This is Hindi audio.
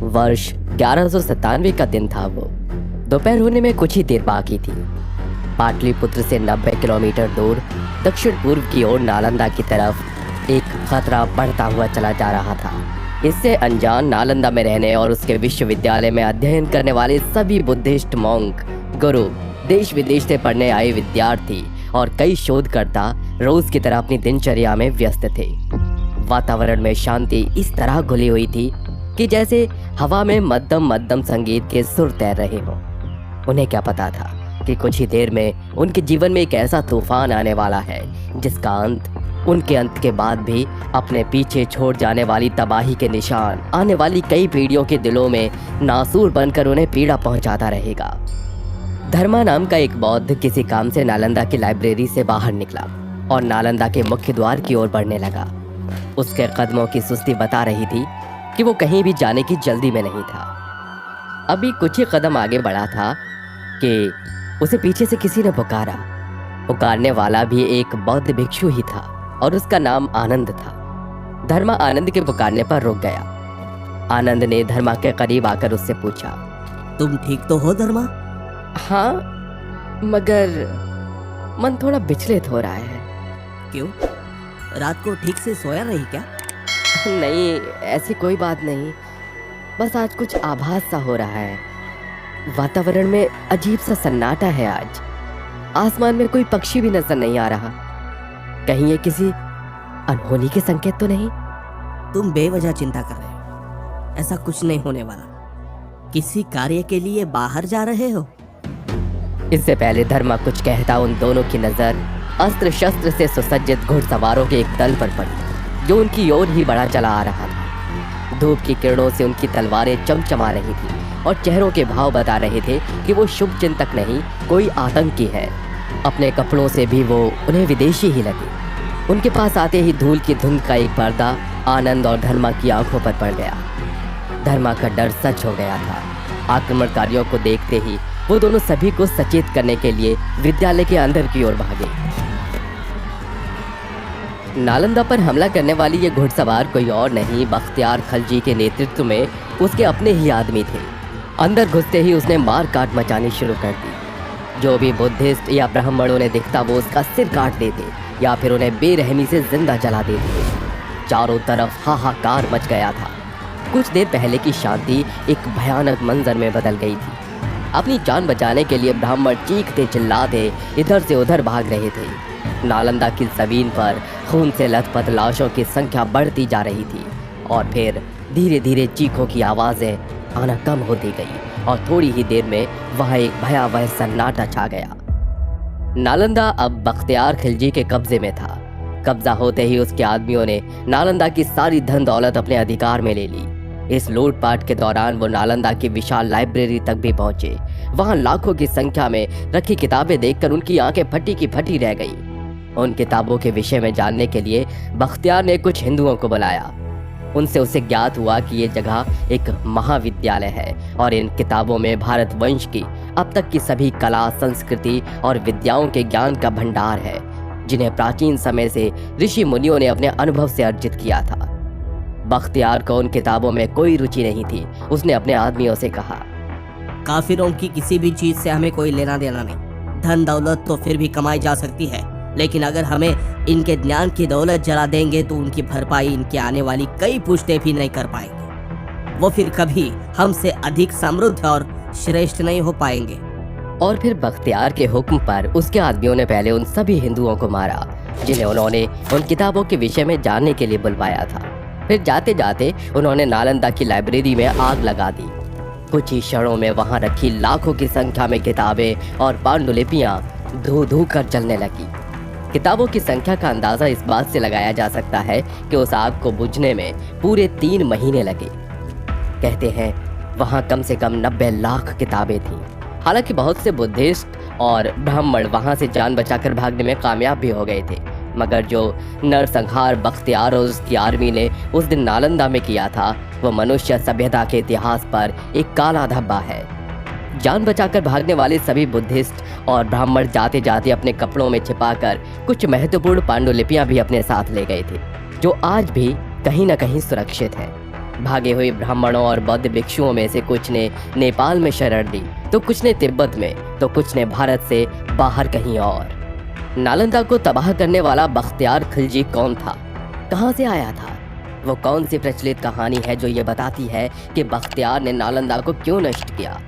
वर्ष 1197 का दिन था वो। दोपहर होने में कुछ ही देर बाकी थी। पाटलिपुत्र से 90 किलोमीटर दूर दक्षिण पूर्व की ओर नालंदा की तरफ एक खतरा बढ़ता हुआ चला जा रहा था। इससे अनजान नालंदा में रहने और उसके विश्वविद्यालय में अध्ययन करने वाले सभी बुद्धिस्ट मॉन्क, गुरु, देश विदेश से पढ़ने आए विद्यार्थी और कई शोधकर्ता रोज की तरह अपनी दिनचर्या में व्यस्त थे। वातावरण में शांति इस तरह घुली हुई थी कि जैसे हवा में मध्यम मध्यम संगीत के सुर तैर रहे हों। उन्हें क्या पता था कि कुछ ही देर में उनके जीवन में एक ऐसा तूफान आने वाला है जिसका अंत उनके अंत के बाद भी अपने पीछे छोड़ जाने वाली तबाही के निशान आने वाली कई पीढ़ियों के दिलों में नासूर बनकर उन्हें पीड़ा पहुंचाता रहेगा। धर्मा नाम का एक बौद्ध किसी काम से नालंदा की लाइब्रेरी से बाहर निकला और नालंदा के मुख्य द्वार की ओर बढ़ने लगा। उसके कदमों की सुस्ती बता रही थी कि वो कहीं भी जाने की जल्दी में नहीं था। अभी कुछ ही कदम आगे बढ़ा था कि उसे पीछे से किसी ने पुकारा। पुकारने वाला भी एक बौद्ध भिक्षु ही था और उसका नाम आनंद था। धर्मा आनंद के पुकारने पर रुक गया। आनंद ने धर्मा के करीब आकर उससे पूछा, तुम ठीक तो हो धर्मा? हाँ, मगर मन थोड़ा विचलित हो रहा है। क्यों? रात को ठीक से सोया नहीं क्या? नहीं, ऐसी कोई बात नहीं, बस आज कुछ आभास सा हो रहा है। वातावरण में अजीब सा सन्नाटा है आज। आसमान में कोई पक्षी भी नजर नहीं आ रहा। कहीं ये किसी अनहोनी के संकेत तो नहीं? तुम बेवजह चिंता कर रहे हो। ऐसा कुछ नहीं होने वाला। किसी कार्य के लिए बाहर जा रहे हो? इससे पहले धर्मा कुछ कहता उन दोनों की नजर अस्त्र शस्त्र से सुसज्जित घुड़सवारों के एक दल पर पड़ी जो उनकी ओर ही बढ़ा चला आ रहा था। धूप की किरणों से उनकी तलवारें चमचमा रही थी और चेहरों के भाव बता रहे थे कि वो शुभ चिंतक नहीं, कोई आतंकी है। अपने कपड़ों से भी वो उन्हें विदेशी ही लगे। उनके पास आते ही धूल की धुंध का एक पर्दा आनंद और धर्मा की आंखों पर पड़ गया। धर्मा का डर सच हो गया था। आक्रमणकारियों को देखते ही वो दोनों सभी को सचेत करने के लिए विद्यालय के अंदर की ओर भागे। नालंदा पर हमला करने वाली ये घुड़सवार कोई और नहीं, बख्तियार खलजी के नेतृत्व में उसके अपने ही आदमी थे। अंदर घुसते ही उसने मार काट मचानी शुरू कर दी। जो भी बुद्धिस्ट या ब्राह्मणों ने दिखता वो उसका सिर काट देते या फिर उन्हें बेरहमी से जिंदा जला देते। चारों तरफ हाहाकार मच गया था। कुछ देर पहले की शांति एक भयानक मंजर में बदल गई थी। अपनी जान बचाने के लिए ब्राह्मण चीखते चिल्लाते इधर से उधर भाग रहे थे। नालंदा की जमीन पर खून से लथपथ लाशों की संख्या बढ़ती जा रही थी और फिर धीरे धीरे चीखों की आवाज़ें आना कम होती गई और थोड़ी ही देर में वहाँ एक भयावह सन्नाटा छा गया। नालंदा अब बख्तियार खिलजी के कब्जे में था। कब्जा होते ही उसके आदमियों ने नालंदा की सारी धन दौलत अपने अधिकार में ले ली। इस लूटपाट के दौरान वो नालंदा की विशाल लाइब्रेरी तक भी पहुंचे। वहां लाखों की संख्या में रखी किताबें देखकर उनकी आंखें फटी की फटी रह गईं। उन किताबों के विषय में जानने के लिए बख्तियार ने कुछ हिंदुओं को बुलाया। उनसे उसे ज्ञात हुआ कि ये जगह एक महाविद्यालय है और इन किताबों में भारत वंश की अब तक की सभी कला, संस्कृति और विद्याओं के ज्ञान का भंडार है जिन्हें प्राचीन समय से ऋषि मुनियों ने अपने अनुभव से अर्जित किया था। बख्तियार को उन किताबों में कोई रुचि नहीं थी। उसने अपने आदमियों से कहा, काफिरों की किसी भी चीज से हमें कोई लेना देना नहीं। धन दौलत तो फिर भी कमाई जा सकती है, लेकिन अगर हमें इनके ज्ञान की दौलत जला देंगे तो उनकी भरपाई इनके आने वाली कई पुश्तें भी नहीं कर पाएंगे। वो फिर कभी हमसे अधिक समृद्ध और श्रेष्ठ नहीं हो पाएंगे। और फिर बख्तियार के हुक्म पर उसके आदमियों ने पहले उन सभी हिंदुओं को मारा जिन्हें उन्होंने उन किताबों के विषय में जानने के लिए बुलवाया था। फिर जाते जाते उन्होंने नालंदा की लाइब्रेरी में आग लगा दी। कुछ ही क्षणों में वहां रखी लाखों की संख्या में किताबें और पांडुलिपियां धू धू कर जलने लगी। किताबों की संख्या का अंदाजा इस बात से लगाया जा सकता है कि उस आग को बुझने में पूरे 3 महीने लगे। कहते हैं वहां कम से कम 90 लाख किताबें थीं। हालांकि बहुत से बुद्धिस्ट और ब्राह्मण वहां से जान बचाकर भागने में कामयाब भी हो गए थे, मगर जो नरसंहार बख्तियार और उसकी आर्मी ने उस दिन नालंदा में किया था वो मनुष्य सभ्यता के इतिहास पर एक काला धब्बा है। जान बचाकर भागने वाले सभी बुद्धिस्ट और ब्राह्मण जाते जाते अपने कपड़ों में छिपाकर कुछ महत्वपूर्ण पांडुलिपियां भी अपने साथ ले गए थे जो आज भी कहीं न कहीं सुरक्षित है। भागे हुए ब्राह्मणों और बौद्ध भिक्षुओं में से कुछ ने नेपाल में शरण ली, तो कुछ ने तिब्बत में, तो कुछ ने भारत से बाहर कहीं और। नालंदा को तबाह करने वाला बख्तियार खिलजी कौन था, कहाँ से आया था? वो कौन सी प्रचलित कहानी है जो ये बताती है कि बख्तियार ने नालंदा को क्यों नष्ट किया?